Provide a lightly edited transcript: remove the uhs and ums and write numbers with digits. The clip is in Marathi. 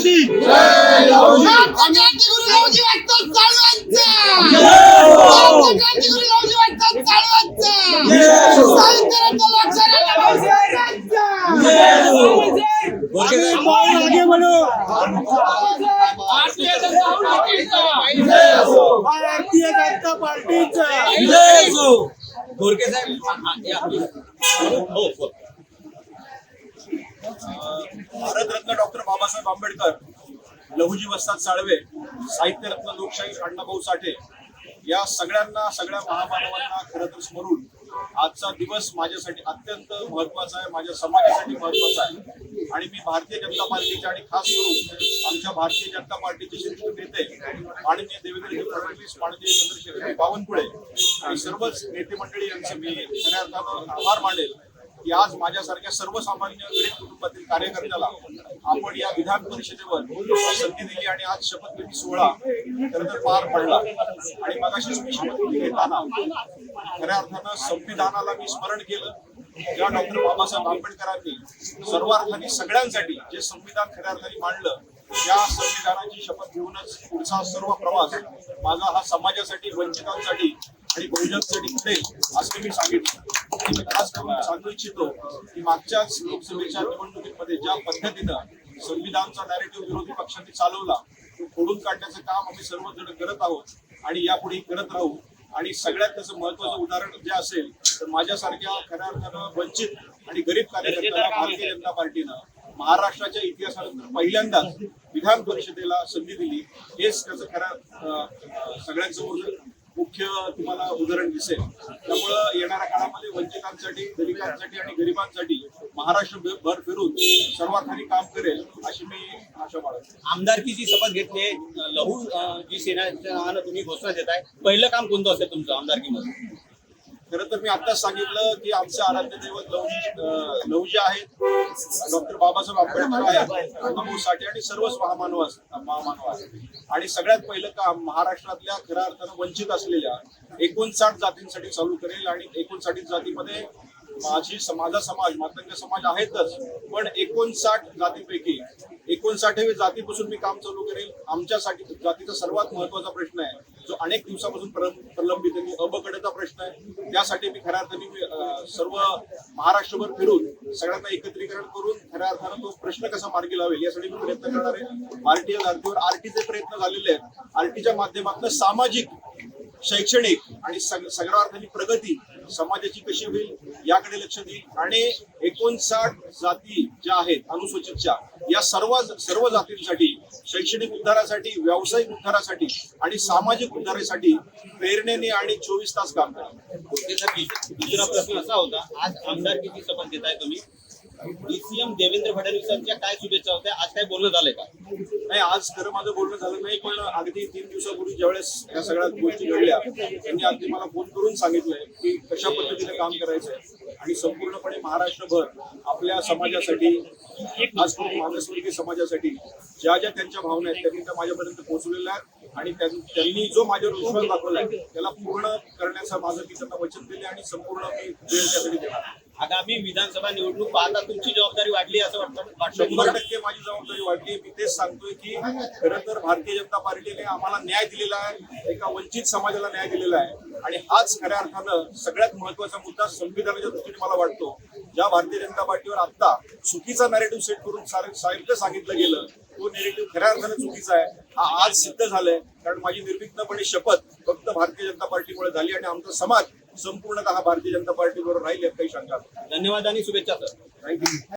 क्रांती आगे बढ़ो। भारतीय जनता पार्टीचा गोरके साहेब भारतरत्न डॉक्टर बाबासाहेब आंबेडकर, लहुजी वस्ताद साळवे, साहित्यरत्न लोकशाही अण्णाभाऊ साठे या सगळ्या महामानवांना खरं तर स्मरून आजचा दिवस माझ्यासाठी अत्यंत महत्वाचा आहे, माझ्या समाजासाठी महत्वाचा आहे। आणि मी भारतीय जनता पार्टीचे आणि खास करून आमच्या भारतीय जनता पार्टीचे श्रेष्ठ नेते माननीय देवेंद्रजी फडणवीस, माननीय चंद्रशेखर बावनकुळे आणि सर्वच नेते मंडळी यांचे मी खऱ्या अर्थानं आभार मानेल की आज माझ्यासारख्या सर्वसामान्य गरीब कुटुंबातील कार्यकर्त्याला आपण या विधान परिषदेवर संधी दिली आणि आज शपथविधी सोहळा खरं तर पार पडला। आणि मगाशीच मी शपथविधी घेताना खऱ्या अर्थानं संविधानाला मी स्मरण केलं, ज्या डॉक्टर बाबासाहेब आंबेडकरांनी सर्वार्थाने सगळ्यांसाठी जे संविधान खऱ्या अर्थाने मांडलं, त्या संविधानाची शपथ घेऊनच पुढचा सर्व प्रवास माझा हा समाजासाठी, वंचितांसाठी आणि बहुजनसाठी घडेल असं मी सांगितलं। मी खास करून सांगू इच्छितो की मागच्याच लोकसभेच्या निवडणुकीमध्ये ज्या पद्धतीनं संविधानचा नॅरेटिव्ह विरोधी पक्षांनी चालवला तो खोडून काढण्याचं काम आम्ही सर्वजण करत आहोत आणि यापुढे करत राहू। आणि सगळ्यात त्याचं महत्वाचं उदाहरण जे असेल तर माझ्यासारख्या खऱ्या अर्थानं वंचित आणि गरीब कार्यकर्त्याला भारतीय जनता पार्टीनं महाराष्ट्राच्या इतिहासानंतर पहिल्यांदाच विधान परिषदेला संधी दिली, हेच त्याचं खऱ्या सगळ्यांसमोर मुख्य तुम्हाला उदाहरण दिसेल। त्यामुळं येणाऱ्या काळामध्ये वंचितांसाठी, दलितांसाठी आणि गरिबांसाठी महाराष्ट्र भर फिरून सर्वार्थाने काम करेल अशी मी आशा बाळगतो। आमदारकीची शपथ घेतली, लहू जी सेनेच्या नावानं तुम्ही घोषणा देताय, पहिलं काम कोणतं असेल तुमचं आमदारकीमध्ये? खरं तर मी आत्ताच सांगितलं की आमचे आराध्य दैवत लहुजी आहेत, डॉक्टर बाबासाहेब आंबेडकर आहेत, अण्णाभाऊ साठे आणि सर्वच महामानव आहेत। आणि सगळ्यात पहिलं काम महाराष्ट्रातल्या खऱ्या अर्थानं वंचित असलेल्या 59 जातींसाठी चालू करेल। आणि 59 जातीमध्ये माझा समाज, मातंग समाज आहेतच, पण 59 जातीपैकी 59व्या जातीपासून मी काम चालू करेल। आमच्यासाठी जातीचा सर्वात महत्वाचा प्रश्न आहे जो अनेक दिवसापासून प्रलंबित आहे, तो अबकडचा प्रश्न आहे। त्यासाठी मी खऱ्या अर्थाने सर्व महाराष्ट्रभर फिरून सगळ्यांना एकत्रीकरण करून खऱ्या अर्थानं तो प्रश्न कसा मार्गी लावेल यासाठी मी प्रयत्न करणार आहे। भारतीय धर्तीवर आरटीचे प्रयत्न झालेले आहेत, आरटीच्या माध्यमातून सामाजिक, शैक्षणिक आणि सगळ्या अर्थाने प्रगती समाजाची कशी होईल याकडे लक्ष देईल। आणि 59 जाती ज्या आहेत अनुसूचितच्या, या सर्व जातींसाठी शैक्षणिक उद्धारासाठी, व्यावसायिक उद्धारासाठी आणि सामाजिक उद्धारासाठी प्रेरणेने आणि 24 तास काम करेल। दुसरा प्रश्न असा होता, आज आमदारकीची शपथ घेताय तुम्ही, डीसीएम देवेंद्र फडणवीसांच्या काय शुभेच्छा होत्या, आज काय बोलणं झालंय का? नाही, आज खरं माझं बोलणं झालं नाही, पण अगदी 3 दिवसापूर्वी ज्यावेळेस या सगळ्या गोष्टी घडल्या त्यांनी अगदी मला फोन करून सांगितलंय की कशा पद्धतीने काम करायचंय आणि संपूर्णपणे महाराष्ट्रभर आपल्या समाजासाठी, खास करून मागासवर्गीय समाजासाठी ज्या त्यांच्या भावना आहेत त्यांनी त्या माझ्यापर्यंत पोहोचलेल्या आहेत। आणि त्यांनी जो माझ्यावर विश्वास दाखवलाय त्याला पूर्ण करण्याचं माझं मी त्यांना वचन दिले आणि संपूर्ण मी वेळ त्यासाठी देणार। आगामी विधानसभा निवडणूक पाहता तुमची जबाबदारी वाढली असं वाटतं? 100% माझी जबाबदारी वाढली। मी तेच सांगतोय की खरं तर भारतीय जनता पार्टीने आम्हाला न्याय दिलेला आहे, एका वंचित समाजाला न्याय दिलेला आहे। आणि हाच खऱ्या अर्थानं सगळ्यात महत्वाचा मुद्दा संविधानाच्या दृष्टीने मला वाटतो। ज्या भारतीय जनता पार्टीवर आता चुकीचा नॅरेटिव्ह सेट करून सारखं सांगितलं गेलं तो नॅरेटिव्ह खऱ्या अर्थानं चुकीचा आहे, हा आज सिद्ध झालाय। कारण माझी निर्भीकपणे शपथ फक्त भारतीय जनता पार्टीमुळे झाली आणि आमचा समाज संपूर्णतः भारतीय जनता पार्टीबरोबर राहील यात काही शंका नाही। धन्यवाद आणि शुभेच्छा सर। थँक्यू।